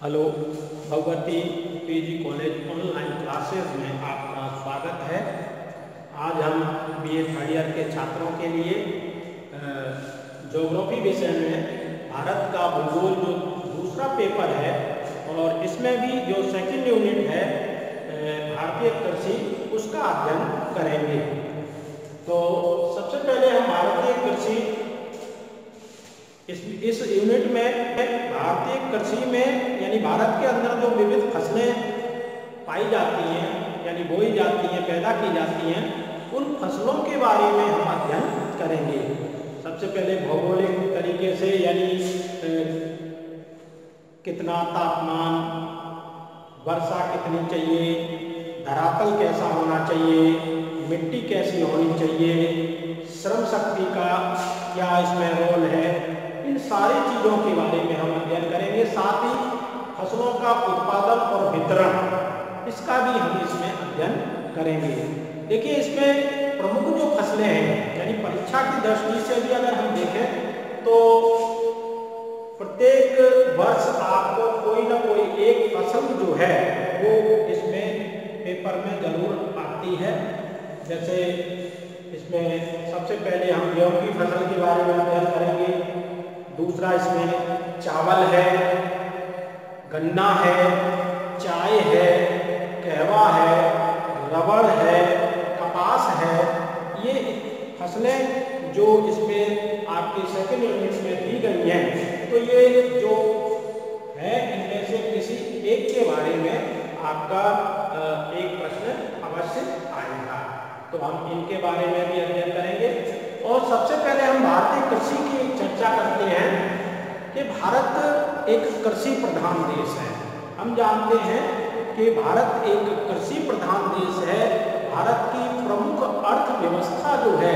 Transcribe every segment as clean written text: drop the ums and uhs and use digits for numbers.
Hello, Bhagwati PG college online classes में आपका स्वागत है। आज हम बीए थर्ड ईयर के छात्रों के लिए ज्योग्राफी विषय में भारत का भूगोल जो दूसरा पेपर है और इसमें भी जो सेकंड यूनिट है भारतीय कृषि, उसका अध्ययन करेंगे। तो सबसे पहले हम भारतीय कृषि इस यूनिट में भारतीय कृषि में यानी भारत के अंदर जो विविध फसलें पाई जाती हैं यानी बोई जाती हैं, पैदा की जाती हैं, उन फसलों के बारे में हम अध्ययन करेंगे। सबसे पहले भौगोलिक तरीके से यानी कितना तापमान, वर्षा कितनी चाहिए, धरातल कैसा होना चाहिए, मिट्टी कैसी होनी चाहिए, श्रम शक्ति का क्या इसमें रोल है, इन सारी चीज़ों के बारे में हम अध्ययन करेंगे। साथ ही फसलों का उत्पादन और वितरण, इसका भी हम इसमें अध्ययन करेंगे। देखिए, इसमें प्रमुख जो फसलें हैं यानी परीक्षा की दृष्टि से भी अगर हम देखें तो प्रत्येक वर्ष आपको कोई ना कोई एक फसल जो है वो इसमें पेपर में जरूर आती है। जैसे इसमें सबसे पहले हम गेहूं की फसल के बारे में अध्ययन करेंगे। दूसरा इसमें चावल है, गन्ना है, चाय है, कहवा है, रबड़ है, कपास है। ये फसलें जो इसमें आपके सेकंड यूनिट में दी गई हैं, तो ये जो है इनमें से किसी एक के बारे में आपका एक प्रश्न अवश्य आएगा, तो हम इनके बारे में भी अध्ययन करेंगे। और सबसे पहले हम भारतीय कृषि की चर्चा करते हैं कि भारत एक कृषि प्रधान देश है। हम जानते हैं कि भारत एक कृषि प्रधान देश है। भारत की प्रमुख अर्थव्यवस्था जो है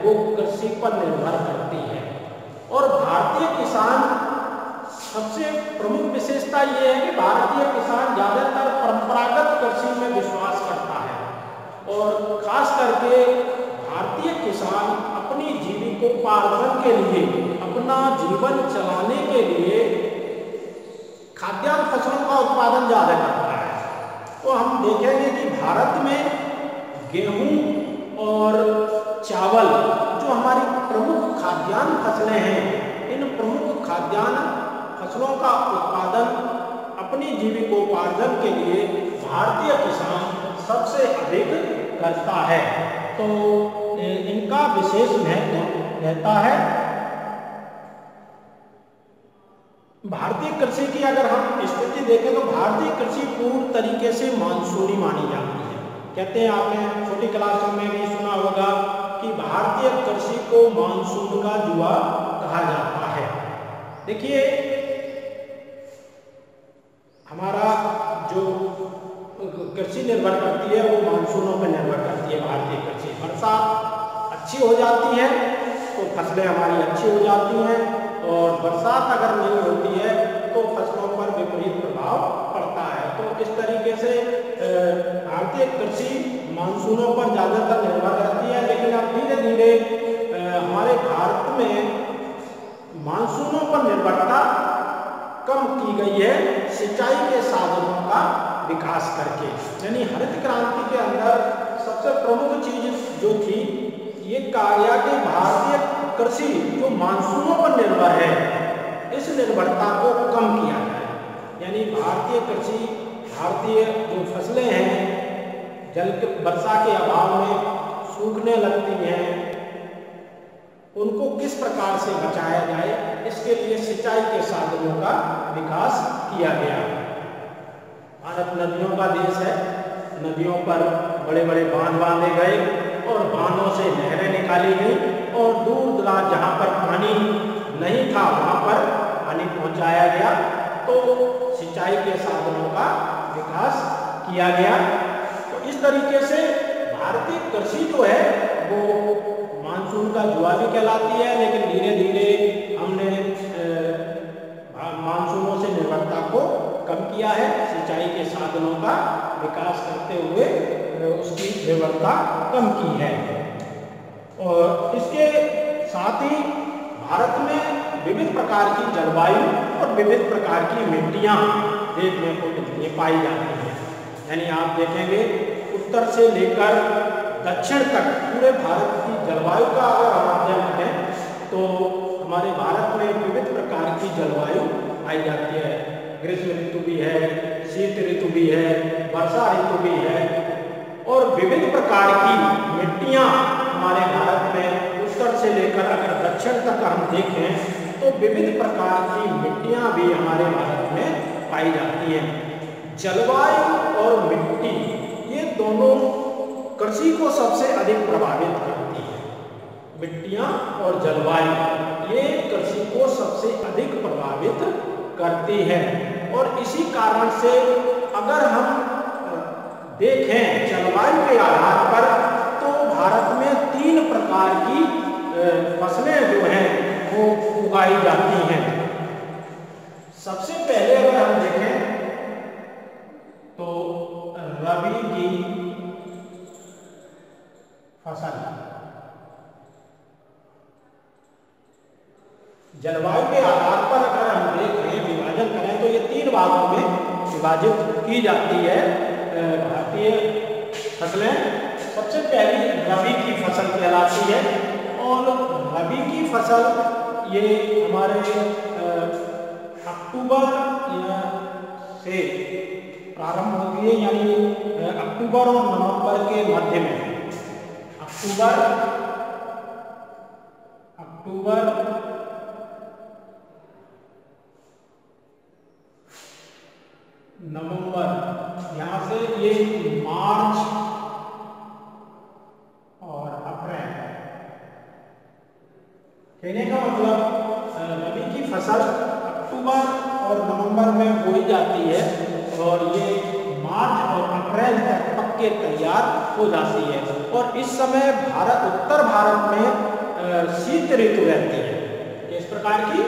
वो कृषि पर निर्भर करती है और भारतीय किसान, सबसे प्रमुख विशेषता ये है कि भारतीय किसान ज़्यादातर परंपरागत कृषि में विश्वास करता है और खास करके भारतीय किसान अपनी जीविकोपार्जन के लिए, अपना जीवन चलाने के लिए खाद्यान्न फसलों का उत्पादन ज़्यादा करता है। तो हम देखेंगे कि भारत में गेहूं और चावल जो हमारी प्रमुख खाद्यान्न फसलें हैं, इन प्रमुख खाद्यान्न फसलों का उत्पादन अपनी जीविकोपार्जन के लिए भारतीय किसान सबसे अधिक करता है। तो इनका विशेष महत्व रहता है। भारतीय कृषि की अगर हम स्थिति देखें तो भारतीय कृषि पूर्ण तरीके से मानसूनी मानी जाती है। कहते हैं, आपने छोटी क्लासों में भी सुना होगा कि भारतीय कृषि को मानसून का जुआ कहा जाता है। देखिए, हमारा जो कृषि निर्भर करती है वो मानसूनों पर निर्भर करती है। भारतीय कृषि बरसात अच्छी हो जाती है तो फसलें हमारी अच्छी हो जाती हैं और बरसात अगर नहीं होती है तो फसलों पर विपरीत प्रभाव पड़ता है। तो इस तरीके से भारतीय कृषि मानसूनों पर ज़्यादातर निर्भर रहती है। लेकिन अब धीरे धीरे हमारे भारत में मानसूनों पर निर्भरता कम की गई है सिंचाई के साधनों का विकास करके। यानी हरित क्रांति के अंदर सबसे प्रमुख चीज जो थी, ये कहा गया कि भारतीय कृषि जो मानसूनों पर निर्भर है, इस निर्भरता को कम किया जाए। यानी भारतीय कृषि, भारतीय जो फसलें हैं, जल के वर्षा के अभाव में सूखने लगती हैं, उनको किस प्रकार से बचाया जाए, इसके लिए सिंचाई के साधनों का विकास किया गया। भारत नदियों का देश है। नदियों पर बड़े बड़े बांध बांधे गए और बांधों से नहरें निकाली गई और दूर दराज जहाँ पर पानी नहीं था वहाँ पर पानी पहुँचाया गया। तो सिंचाई के साधनों का विकास किया गया। तो इस तरीके से भारतीय कृषि जो है वो मानसून का जुआ भी कहलाती है। लेकिन धीरे धीरे हमने मानसूनों से निर्भरता को कम किया है, सिंचाई के साधनों का विकास करते हुए उसकी निर्भरता कम की है। और इसके साथ ही भारत में विविध प्रकार की जलवायु और विविध प्रकार की मिट्टियाँ देखने को मिलती है, पाई जाती है। यानी आप देखेंगे उत्तर से लेकर दक्षिण तक पूरे भारत की जलवायु का अगर हम अध्ययन करें तो हमारे भारत में विविध प्रकार की जलवायु पाई जाती है। ग्रीष्म ऋतु भी है, शीत ऋतु भी है, वर्षा ऋतु भी है और विविध प्रकार की मिट्टियाँ हमारे भारत में उत्तर से लेकर अगर दक्षिण तक हम देखें तो विविध प्रकार की मिट्टियाँ भी हमारे भारत में पाई जाती हैं। जलवायु और मिट्टी ये दोनों कृषि को सबसे अधिक प्रभावित करती है। मिट्टियाँ और जलवायु ये कृषि को सबसे अधिक प्रभावित करती है और इसी कारण से अगर हम देखें जलवायु के आधार पर तो भारत में 3 प्रकार की फसलें जो हैं वो उगाई जाती हैं। सबसे पहले अगर हम देखें तो रबी की फसल। जलवायु के आधार पर अगर हम देखें विभाजन करें तो ये 3 भागों में विभाजित की जाती है भारतीय फसलें। सबसे पहली रबी की फसल कहलाती है और रबी की फसल ये हमारे अक्टूबर से प्रारंभ होती है, यानी अक्टूबर और नवंबर के मध्य में। अक्टूबर नवंबर, यहाँ से ये मार्च और अप्रैल। कहने का मतलब रबी की फसल अक्टूबर और नवंबर में बोई जाती है और ये मार्च और अप्रैल तक पक के तैयार हो जाती है। और इस समय उत्तर भारत में शीत ऋतु रहती है। इस प्रकार की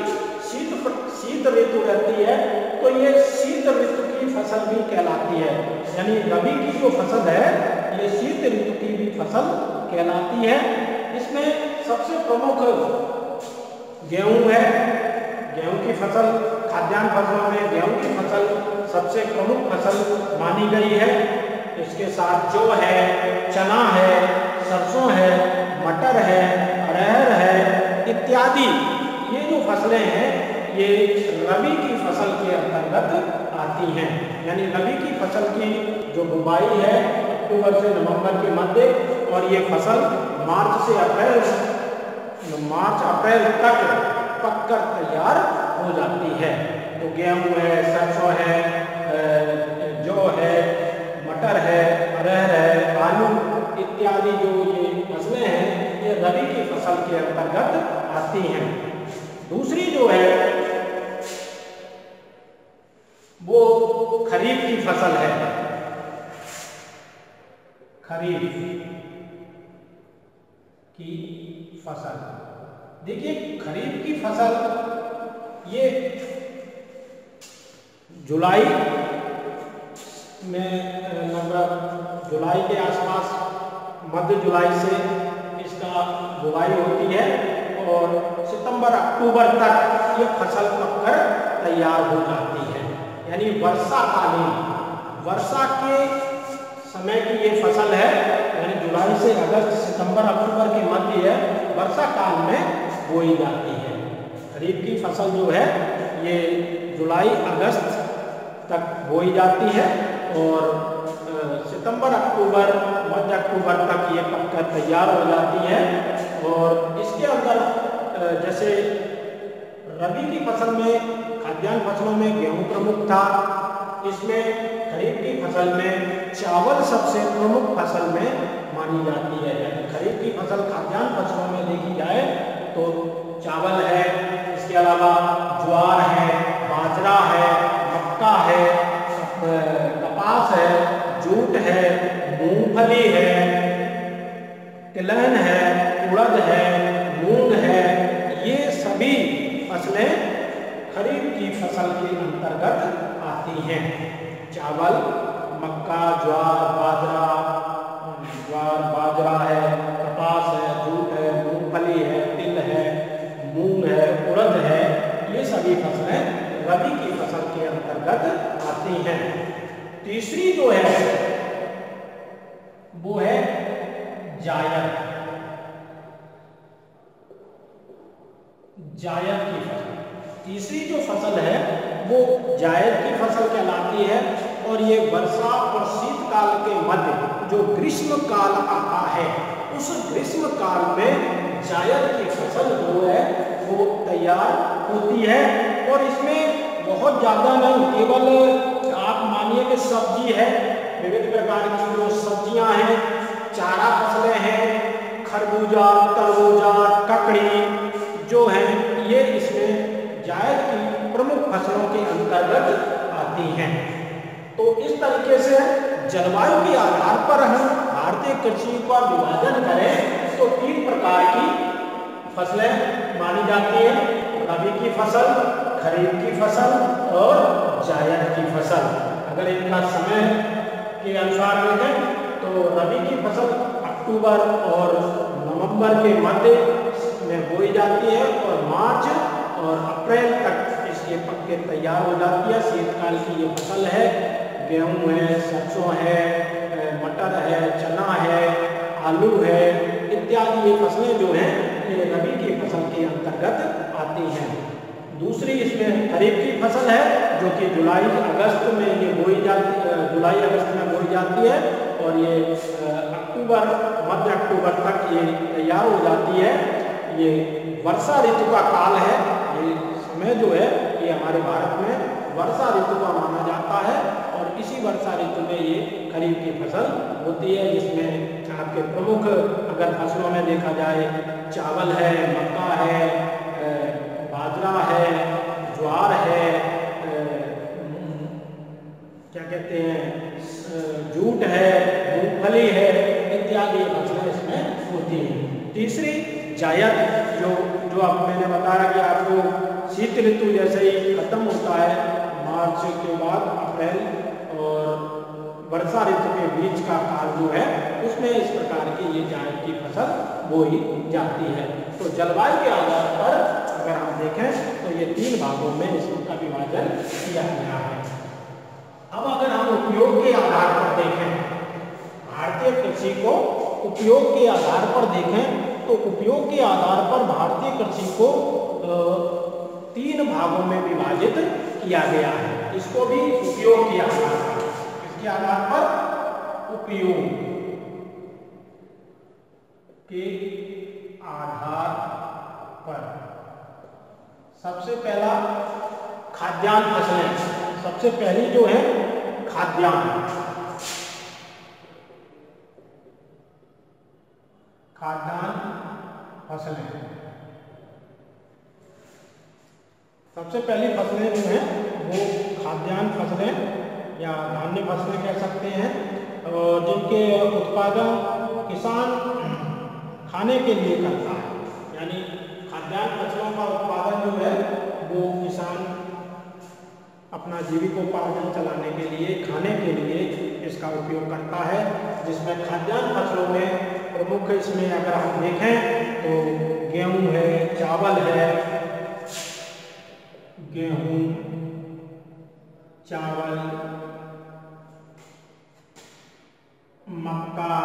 शीत ऋतु रहती है तो ये शीत ऋतु की फसल भी कहलाती है। यानी रबी की जो फसल है ये शीत ऋतु की भी फसल कहलाती है। इसमें सबसे प्रमुख गेहूं है। गेहूं की फसल खाद्यान्न फसलों में गेहूं की फसल सबसे प्रमुख फसल मानी गई है। इसके साथ जौ है, चना है, सरसों है, मटर है, अरहर है इत्यादि ये जो फसलें हैं ये रबी की फसल के अंतर्गत आती हैं। यानी रबी की फसल की जो बुवाई है अक्टूबर से नवंबर के मध्य और ये फसल मार्च अप्रैल तक पककर तैयार हो जाती है। तो गेहूं है, सरसों है, जौ है, मटर है, अरहर है, आलू इत्यादि जो ये फसलें हैं ये रबी की फसल के अंतर्गत आती हैं। दूसरी जो है वो खरीफ की फसल है। खरीफ की फसल, देखिए खरीफ की फसल ये जुलाई में लगभग जुलाई के आसपास मध्य जुलाई से इसका बुवाई होती है और सितंबर अक्टूबर तक ये फसल पककर तैयार हो जाती है। यानी वर्षा के समय की ये फसल है। यानी जुलाई से अगस्त सितंबर अक्टूबर के मध्य वर्षा काल में बोई जाती है। खरीफ की फसल जो है ये जुलाई अगस्त तक बोई जाती है और सितंबर अक्टूबर मध्य अक्टूबर तक ये पककर तैयार हो जाती है। और इसके अंदर जैसे रबी की फसल में खाद्यान्न फसलों में गेहूं प्रमुख था, इसमें खरीफ की फसल में चावल सबसे प्रमुख फसल में मानी जाती है। यानी खरीफ की फसल खाद्यान्न फसलों में देखी जाए तो चावल है, इसके अलावा ज्वार है, बाजरा है, मक्का है, कपास है, जूट है, मूंगफली है, तिलहन है, उड़द है, मूंग है, ये सभी फसलें खरीफ की फसल के अंतर्गत आती हैं। चावल, मक्का, ज्वार, बाजरा है, कपास है, जूट है, मूंगफली है, तिल है, मूंग है, उड़द है, ये सभी फसलें रबी की फसल के अंतर्गत आती तीसरी जो है वो है जायद। जायद की फसल, तीसरी जो फसल है वो जायद की फसल कहलाती है। और ये वर्षा और शीतकाल के मध्य जो ग्रीष्म काल आता है, उस ग्रीष्म काल में जायद की फसल जो है वो तैयार होती है। और इसमें बहुत ज़्यादा नहीं, केवल आप मानिए कि सब्जी है, विविध प्रकार की जो सब्जियां हैं, चारा फसलें हैं, खरबूजा, तरबूजा, ककड़ी जो है, ये इसमें जायद की प्रमुख फसलों के अंतर्गत आती हैं। तो इस तरीके से जलवायु के आधार पर हम भारतीय कृषि का विभाजन करें तो 3 प्रकार की फसलें मानी जाती हैं, रबी की फसल, खरीफ की फसल और जायद की फसल। अगर इनका समय के अनुसार देखें तो रबी की फसल अक्टूबर और नवंबर के मध्य में बोई जाती है और मार्च और अप्रैल तक इसके पक के तैयार हो जाती है। शीतकाल की ये फसल है, गेहूं है, सरसों है, मटर है, चना है, आलू है इत्यादि ये फसलें जो हैं ये रबी की फसल के अंतर्गत आती हैं। दूसरी इसमें खरीफ की फसल है जो कि जुलाई अगस्त में ये बोई जाती, जुलाई अगस्त में बोई जाती है और ये अक्टूबर, मध्य अक्टूबर तक ये तैयार हो जाती है। ये वर्षा ऋतु का काल है, ये समय जो है ये हमारे भारत में वर्षा ऋतु का माना जाता है और इसी वर्षा ऋतु में ये खरीफ की फसल होती है, जिसमें आपके प्रमुख अगर फसलों में देखा जाए चावल है, मक्का है, बाजरा है, ज्वार है, क्या कहते हैं, जूट है, मूंगफली है इत्यादि फसलें इसमें होती हैं। तीसरी जायद जो अब मैंने बताया कि आपको शीत ऋतु जैसे ही खत्म होता है, मार्च के बाद अप्रैल और वर्षा ऋतु के बीच का काल जो है उसमें इस प्रकार की ये जायद की फसल बोई जाती है। तो जलवायु के आधार पर अगर हम देखें तो ये 3 भागों में इसका विभाजन किया गया है। अब अगर हम उपयोग के आधार पर देखें, भारतीय कृषि को उपयोग के आधार पर देखें तो उपयोग के आधार पर भारतीय कृषि को 3 भागों में विभाजित किया गया है। इसको भी उपयोग के आधार पर, इसके आधार पर उपयोग के आधार पर सबसे पहला खाद्यान्न फसलें, सबसे पहली जो है खाद्यान्न फसलें। सबसे पहली फसलें जो हैं वो खाद्यान्न फसलें या धान्य फसलें कह सकते हैं, और जिनके उत्पादन किसान खाने के लिए करता है। यानी खाद्यान्न फसलों का उत्पादन जो है वो किसान अपना जीविकोपार्जन चलाने के लिए, खाने के लिए इसका उपयोग करता है। जिसमें खाद्यान्न फसलों में प्रमुख इसमें अगर हम देखें तो गेहूं है, चावल है, गेहूं, चावल, मक्का,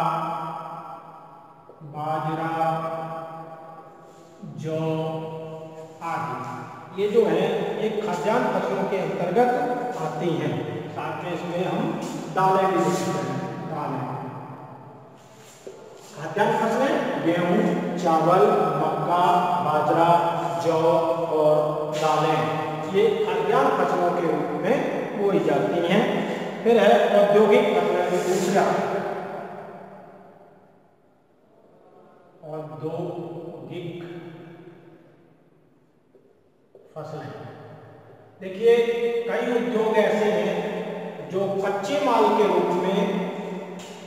बाजरा, जौ आदि ये जो है एक खाद्यान्न फसलों के अंतर्गत आती हैं। साथ में इसमें हम दालें भी देखते हैं। दालें खाद्यान्न फसलें गेहूं, चावल, मक्का, बाजरा, जौ और दालें ये खाद्यान्न फसलों के रूप में बोई जाती हैं। फिर है औद्योगिक फसलें, दूसरा औद्योगिक फसलें। देखिए कई उद्योग ऐसे हैं जो कच्चे माल के रूप में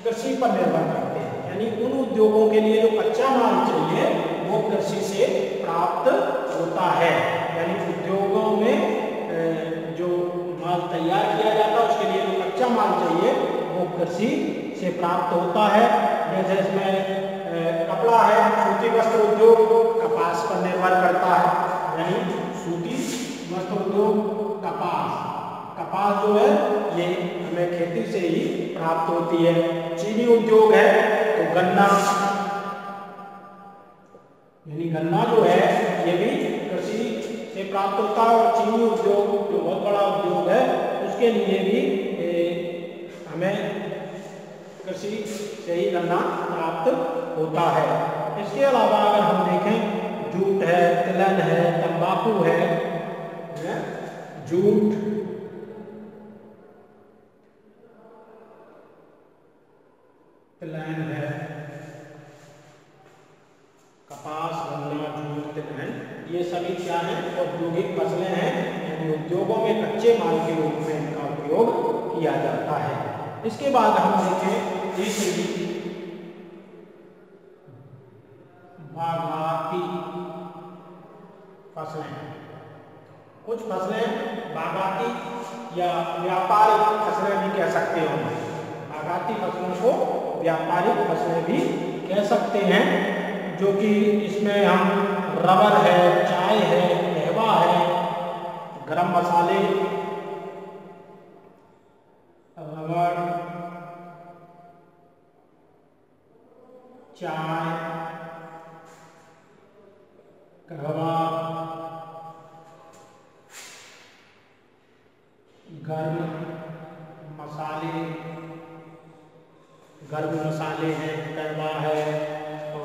कृषि पर निर्भर करते हैं। यानी उन उद्योगों के लिए जो कच्चा माल चाहिए वो कृषि से प्राप्त होता है। यानी उद्योगों में जो माल तैयार किया जाता है उसके लिए जो कच्चा माल चाहिए वो कृषि से प्राप्त होता है। जैसे इसमें कपड़ा है, सूती वस्त्र उद्योग कपास पर निर्भर करता है। यानी सूती वस्त्र उद्योग कपास, कपास जो है ये हमें खेती से ही प्राप्त होती है। चीनी उद्योग है तो गन्ना, यानी गन्ना जो है ये भी कृषि से प्राप्त होता है, और चीनी उद्योग जो बहुत बड़ा उद्योग है उसके लिए भी हमें कृषि से ही गन्ना प्राप्त होता है। इसके अलावा अगर हम देखें जूट है, तिलहन है, तंबाकू है, जूट, तिलहन है, कपास, गन्ना, जूट, तिलहन, ये सभी क्या है औद्योगिक फसलें हैं, यानी उद्योगों में कच्चे माल के रूप में इनका उपयोग किया जाता है। इसके बाद हम देखें तीसरी बागाती फसलें। कुछ फसलें बागाती या व्यापारिक फसलें भी कह सकते हो। बागाती फसलों को व्यापारिक फसलें भी कह सकते हैं, जो कि इसमें हम रबर है, चाय है, कहवा है, गरम मसाले, रबर, चाय, कहवा, गर्म मसाले हैं, कहवा है,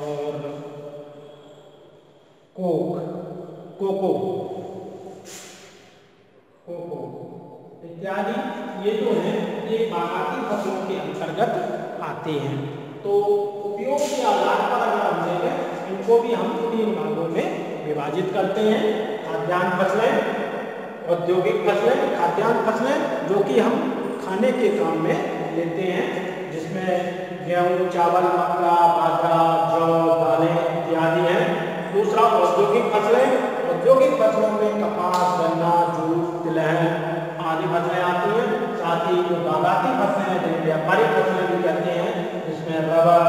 और कोको इत्यादि, ये जो है ये बागाती फसलों के अंतर्गत आते हैं। तो उपयोग के आधार पर अगर हम देखें, इनको भी हम 3 भागों में विभाजित करते हैं। खाद्यान्न फसलें, औद्योगिक फसलें, खाद्यान्न फसलें जो कि हम खाने के काम में लेते हैं, जिसमें गेहूँ, चावल, मक्का, बाजरा, जौ, दालें इत्यादि हैं। दूसरा औद्योगिक फसलें, औद्योगिक फसलों में कपास, गन्ना, जूट, तिलहन आदि फसलें आती हैं। साथ ही जो बागाती फसलें हैं, जिन्हें व्यापारिक फसलें भी कहते हैं, जिसमें रबर,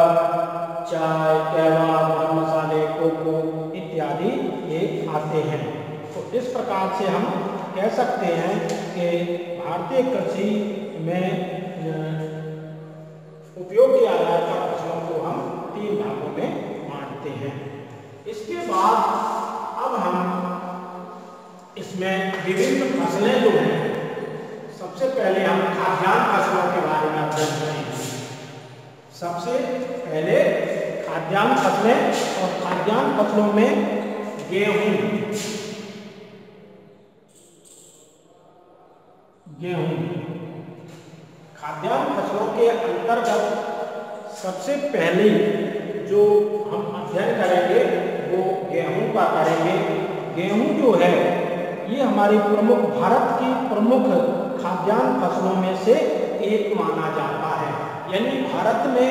चाय, कहवा, गरम मसाले, कोको इत्यादि ये आते हैं। तो इस प्रकार से हम कह सकते हैं कि भारतीय कृषि में उपयोग के आधार पर फसलों को हम 3 भागों में बांटते हैं। इसके बाद अब हम इसमें विभिन्न फसलें जो हैं, सबसे पहले हम खाद्यान्न फसलों के बारे में अध्ययन करेंगे। सबसे पहले खाद्यान्न फसलें, और खाद्यान्न फसलों में गेहूं, खाद्यान्न फसलों के अंतर्गत सबसे पहले जो हम अध्ययन करेंगे वो गेहूं का करेंगे। गेहूं जो है ये हमारी भारत की प्रमुख खाद्यान्न फसलों में से एक माना जाता है। यानी भारत में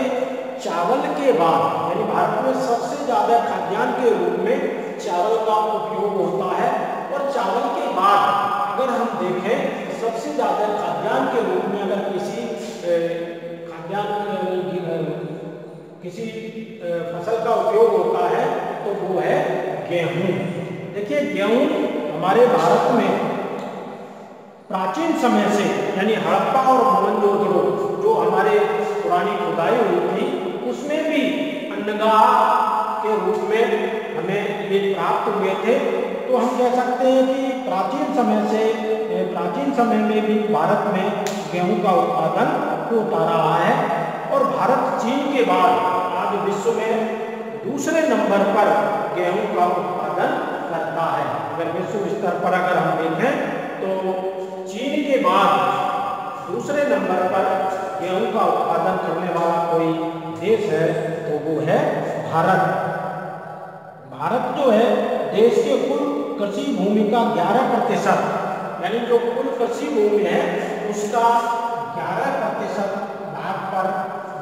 चावल के बाद, यानी भारत में सबसे ज़्यादा खाद्यान्न के रूप में चावल का उपयोग होता है। और चावल के बाद अगर हम देखें सबसे ज़्यादा खाद्यान्न के रूप में अगर किसी फसल का उपयोग होता है तो वो है गेहूं। देखिए, गेहूं हमारे भारत में प्राचीन समय से, यानी हड़प्पा और मोहनजोदड़ो जो हमारे पुरानी खुदाई हुई थी, उसमें भी अन्नगाह के रूप में हमें ये प्राप्त हुए थे। तो हम कह सकते हैं कि प्राचीन समय में भी भारत में गेहूं का उत्पादन होता रहा है। और भारत चीन के बाद आज विश्व में दूसरे नंबर पर गेहूं का उत्पादन करता है। अगर विश्व स्तर पर अगर हम देखें तो चीन के बाद दूसरे नंबर पर गेहूं का उत्पादन करने वाला कोई देश है तो वो है भारत। भारत जो है देश के कुल कृषि भूमि का 11%, यानी जो कुल कृषि भूमि है उसका 11% भाग पर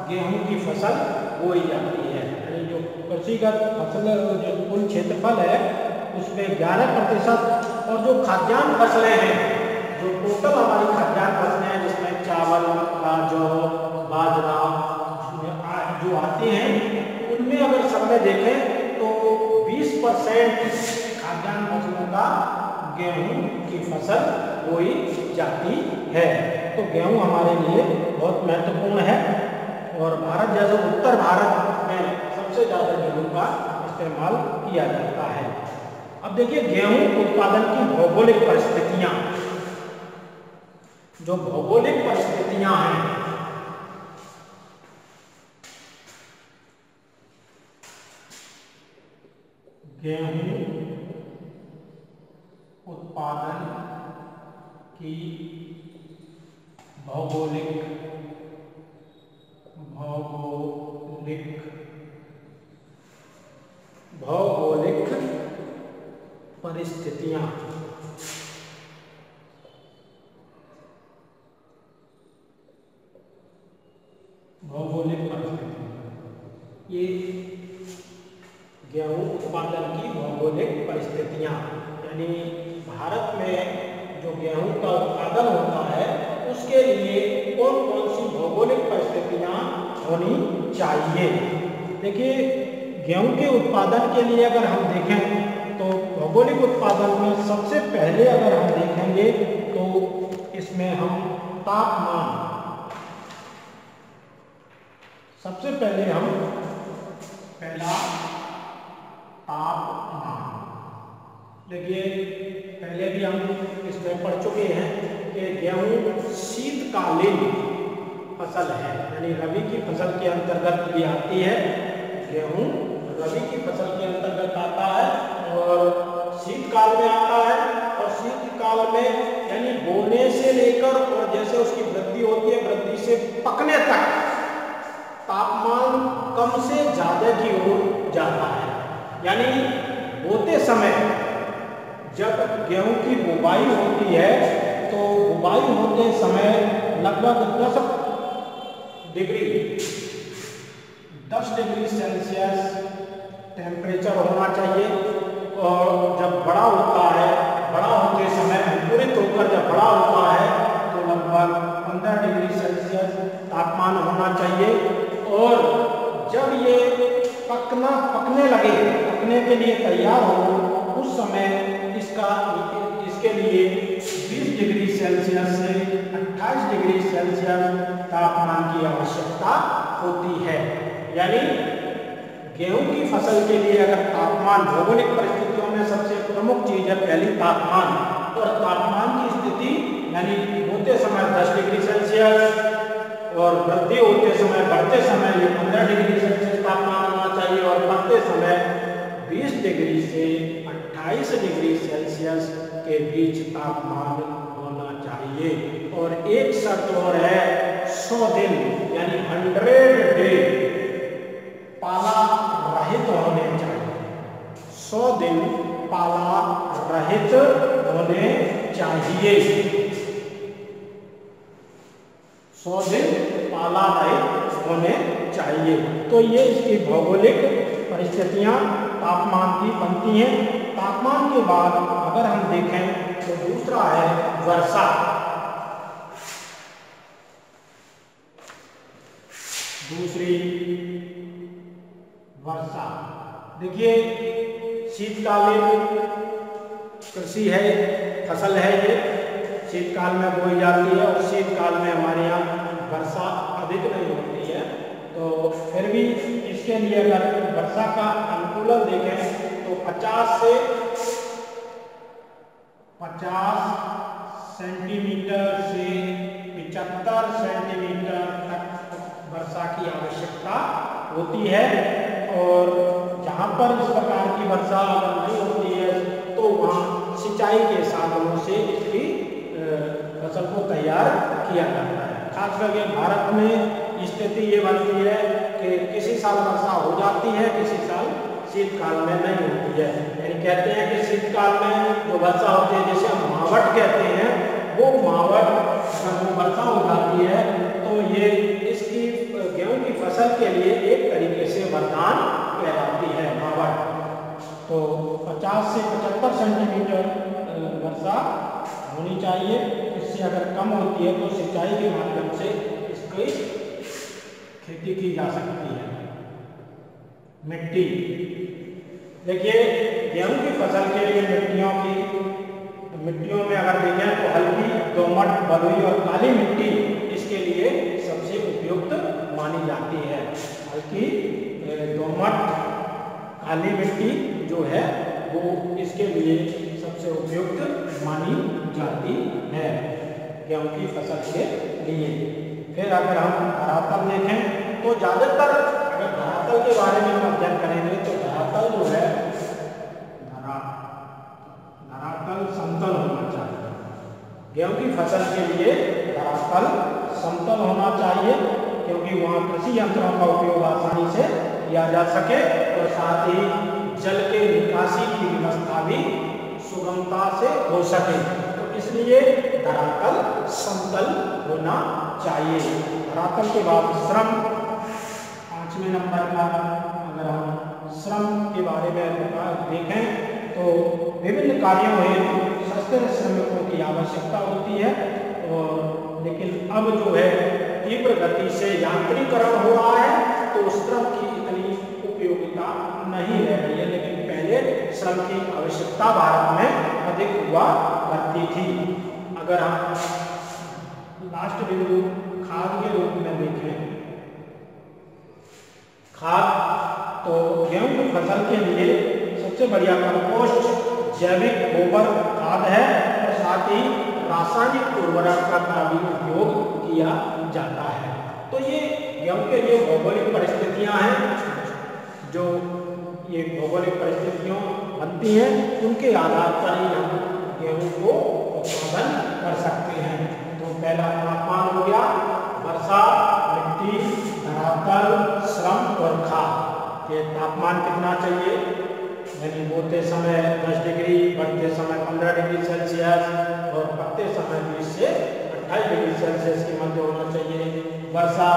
गेहूं की फसल बोई जाती है। यानी जो कृषिगत फसल, जो कुल क्षेत्रफल है उसमें 11%, और जो खाद्यान्न फसलें हैं, जो टोटल हमारी खाद्यान्न फसलें हैं, जिसमें चावल, मक्का, जौ, बाजरा जो आते हैं, उनमें अगर सब में देखें तो 20% खाद्यान्न फसलों का गेहूं की फसल बोई जाती है। तो गेहूं हमारे लिए बहुत महत्वपूर्ण है और भारत जैसे उत्तर भारत में सबसे ज़्यादा गेहूं का इस्तेमाल किया जाता है। अब देखिए गेहूं उत्पादन की भौगोलिक परिस्थितियां, जो भौगोलिक परिस्थितियां हैं, गेहूं उत्पादन की भौगोलिक परिस्थितियां, ये गेहूं उत्पादन की भौगोलिक परिस्थितियां, यानी भारत में जो गेहूं का उत्पादन होता है उसके लिए कौन कौन सी भौगोलिक परिस्थितियां होनी चाहिए। देखिए गेहूं के उत्पादन के लिए अगर हम देखें तो भौगोलिक उत्पादन में सबसे पहले अगर हम देखेंगे तो इसमें हम तापमान, सबसे पहले हम पहला तापमान, देखिए पहले भी हम इसमें पढ़ चुके हैं कि गेहूं शीतकालीन फसल है, यानी रबी की फसल के अंतर्गत ये आती है। गेहूं रबी की फसल के अंतर्गत आता है और शीतकाल में आता है, और शीतकाल में यानी बोने से लेकर और जैसे उसकी वृद्धि होती है, वृद्धि से पकने तक तापमान कम से ज्यादा की ओर जाता है। यानी बोते समय जब गेहूं की बुवाई होती है तो बुवाई होते समय लगभग 10 डिग्री सेल्सियस टेम्परेचर होना चाहिए, और जब बड़ा होता है, बड़ा होते समय अंकुरित होकर जब बड़ा होता है तो लगभग 15 डिग्री सेल्सियस तापमान होना चाहिए, और जब ये पकने लगे, पकने के लिए तैयार हो, उस समय इसके लिए 20 डिग्री सेल्सियस से 28 डिग्री सेल्सियस तापमान की आवश्यकता होती है। यानी गेहूं की फसल के लिए अगर तापमान, भौगोलिक परिस्थितियों में सबसे प्रमुख चीज है पहली तापमान, और तापमान की स्थिति यानी बोते समय 10 डिग्री सेल्सियस और वृद्धि होते समय, बढ़ते समय ये 15 डिग्री सेल्सियस तापमान होना चाहिए, और बढ़ते समय 20 डिग्री से 28 डिग्री सेल्सियस के बीच तापमान होना चाहिए। और एक शर्त और है, 100 दिन यानी 100 डे पाला रहित होने चाहिए। 100 दिन पाला रहित होने चाहिए। 100 दिन पाला रहित होने चाहिए। तो ये इसकी भौगोलिक परिस्थितियां तापमान की बनती हैं। तापमान के बाद अगर हम देखें तो दूसरा है वर्षा। दूसरी वर्षा, देखिए शीतकालीन कृषि है, फसल है, ये शीतकाल में बोई जाती है, और शीतकाल में हमारे यहाँ वर्षा अधिक नहीं होती है। तो फिर भी इसके लिए अगर वर्षा का अनुकूलन देखें तो 50 से 50 सेंटीमीटर से 75 सेंटीमीटर तक वर्षा की आवश्यकता होती है। और जहाँ पर इस प्रकार की वर्षा अगर नहीं होती है तो वहाँ सिंचाई के साधनों से इसकी फसल को तैयार किया जाता है। खास करके भारत में स्थिति ये बनती है कि किसी साल वर्षा हो जाती है, किसी साल शीतकाल में नहीं होती है। यानी कहते हैं कि शीतकाल में जो वर्षा होती है, जैसे हम मावठ कहते हैं, वो मावठ जब वो वर्षा हो जाती है तो ये इसकी गेहूं की फसल के लिए एक तरीके से वरदान कहलाती है मावठ। तो 50 से 75 सेंटीमीटर वर्षा होनी चाहिए। इससे अगर कम होती है तो सिंचाई के माध्यम से इसकी खेती की जा सकती है। मिट्टी, देखिए गेहूं की फसल के लिए मिट्टियों में अगर देखें तो हल्की, दोमट, बलुई और काली मिट्टी इसके लिए सबसे उपयुक्त मानी जाती है। हल्की, दोमट, काली मिट्टी जो है वो इसके लिए सबसे उपयुक्त मानी जाती है गेहूं की फसल के लिए। फिर अगर हम धरातल देखें तो ज़्यादातर अगर धरातल के बारे में हम अध्ययन करेंगे तो धरातल जो है धरातल समतल होना चाहिए। गेहूं की फसल के लिए धरातल समतल होना चाहिए क्योंकि वहाँ कृषि यंत्रों का उपयोग आसानी से किया जा सके और साथ ही जल के निकासी की व्यवस्था भी सुगमता से हो सके। तो इसलिए धरातल समतल होना चाहिए। धरातल के बाद श्रम, 5वें नंबर का अगर हम श्रम के बारे में देखें तो विभिन्न कार्यों हेतु सस्ते श्रमिकों की आवश्यकता होती है और लेकिन अब जो है तीव्र गति से यांत्रिकरण हो रहा है तो श्रम की इतनी उपयोगिता नहीं रह रही है, लेकिन पहले श्रम की आवश्यकता भारत में अधिक हुआ करती थी। अगर हम लास्ट बिंदु खाद के रूप में देखें, खाद तो गेहूं की फसल के लिए सबसे बढ़िया कंपोस्ट जैविक गोबर खाद है और साथ ही रासायनिक उर्वरक का भी उपयोग किया जाता है। तो ये गेहूं के लिए भौगोलिक परिस्थितियां हैं, जो ये भौगोलिक परिस्थितियों बनती हैं उनके आधार पर ही हम गेहूं को उत्पादन कर सकते हैं। तो पहला तापमान हो गया, वर्षा, मिट्टी, धरातल, श्रम और खाद। ये तापमान कितना चाहिए, यानी बोते समय 10 डिग्री, बढ़ते समय 15 डिग्री सेल्सियस और पकते समय 20 से 28 डिग्री सेल्सियस के मध्य होना चाहिए। वर्षा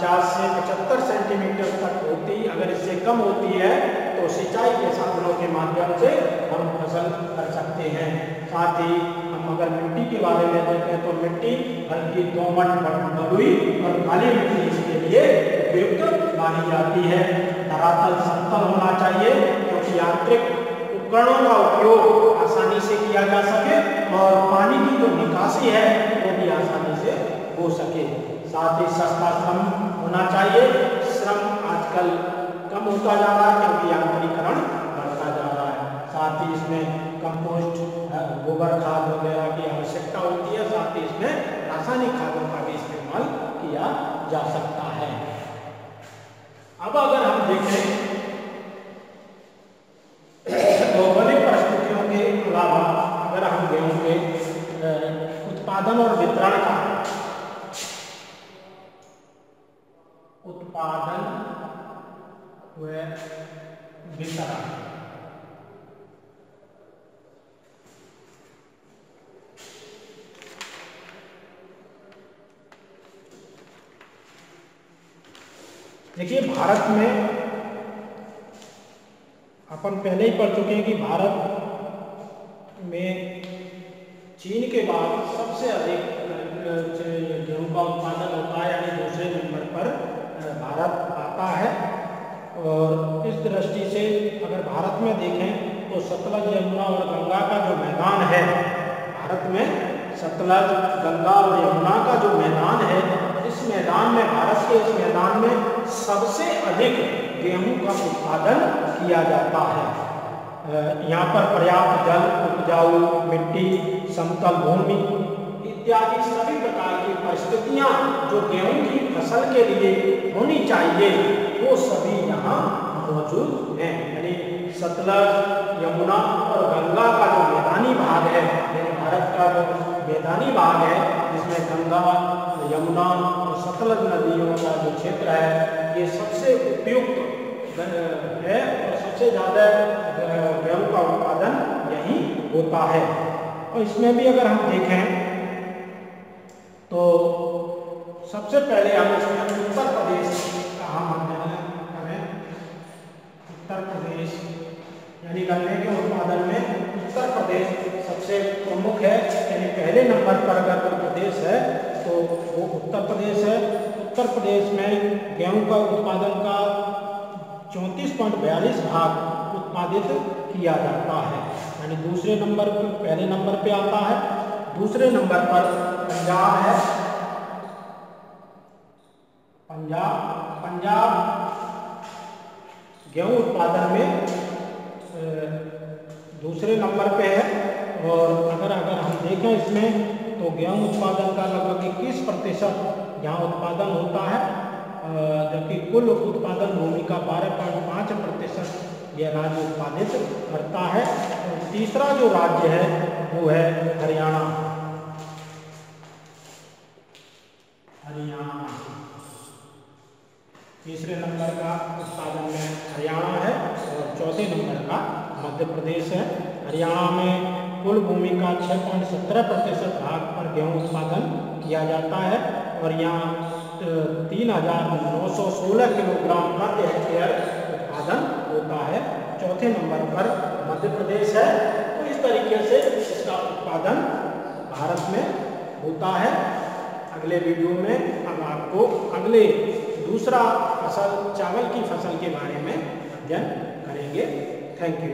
50 से 75 सेंटीमीटर तक होती, अगर इससे कम होती है तो सिंचाई के साधनों के माध्यम से हम फसल कर सकते हैं। साथ ही हम अगर मिट्टी के बारे में देखें तो मिट्टी हल्की, दोमट, बलुई और काली मिट्टी इसके लिए उपयुक्त मानी जाती है। धरातल समतल होना चाहिए क्योंकि यांत्रिक उपकरणों का उपयोग आसानी से किया जा सके और पानी की जो निकासी है वो भी आसानी से हो सके। साथ ही सस्ता श्रम होना चाहिए। श्रम आजकल कम होता जा रहा है क्योंकि यांत्रिकरण बढ़ता जा रहा है। साथ ही इसमें कंपोस्ट, गोबर खाद वगैरह की आवश्यकता होती है। साथ ही इसमें रासायनिक खादों का भी इस्तेमाल किया जा सकता है। अब अगर हम देखें भौगोलिक परिस्थितियों के अलावा अगर हम गेहूं के उत्पादन और वितरण का उत्पादन व वितरण देखिए, भारत में अपन पहले ही पढ़ चुके हैं कि भारत में चीन के बाद सबसे अधिक गेहूं का उत्पादन होता है, यानी दूसरे नंबर पर भारत आता है। और इस दृष्टि से अगर भारत में देखें तो सतलज, यमुना और गंगा का जो मैदान है, भारत में सतलज, गंगा और यमुना का जो मैदान है, इस मैदान में, भारत के इस मैदान में सबसे अधिक गेहूं का उत्पादन किया जाता है। यहाँ पर पर्याप्त जल, उपजाऊ मिट्टी, समतल भूमि इत्यादि सभी प्रकार की परिस्थितियाँ जो गेहूं की फसल के लिए होनी चाहिए वो सभी यहाँ मौजूद हैं। यानी सतलज, यमुना और गंगा का जो मैदानी भाग है, यानी भारत का जो मैदानी भाग है जिसमें गंगा, यमुना और सतलज नदियों का जो क्षेत्र है, ये सबसे उपयुक्त है और सबसे ज़्यादा गेहूं का उत्पादन यहीं होता है। और इसमें भी अगर हम देखें तो सबसे पहले हम इसमें उत्तर प्रदेश का हम अध्ययन करें। उत्तर प्रदेश यानी गन्ने के उत्पादन में उत्तर प्रदेश सबसे प्रमुख है, यानी पहले नंबर पर अगर कोई प्रदेश है तो वो उत्तर प्रदेश है। उत्तर प्रदेश में गेहूं का उत्पादन का 34.42% उत्पादित किया जाता है, यानी दूसरे नंबर पे, पहले नंबर पे आता है। दूसरे नंबर पर पंजाब है। पंजाब गेहूं उत्पादन में दूसरे नंबर पे है। और अगर हम देखें इसमें तो गेहूं उत्पादन का लगभग 21% यहाँ उत्पादन होता है, जबकि कुल उत्पादन भूमि का 12.5% यह राज्य उत्पादित करता है। और तीसरा जो राज्य है वो है हरियाणा। तीसरे नंबर का उत्पादन में हरियाणा है और चौथे नंबर का मध्य प्रदेश है। हरियाणा में कुल भूमि का 6.17% भाग पर गेहूं उत्पादन किया जाता है और यहाँ 3,916 किलोग्राम प्रति हेक्टेयर उत्पादन होता है। चौथे नंबर पर मध्य प्रदेश है। तो इस तरीके से इसका उत्पादन भारत में होता है। अगले वीडियो में हम आपको अगले दूसरा फसल, चावल की फसल के बारे में अध्ययन करेंगे। Thank you.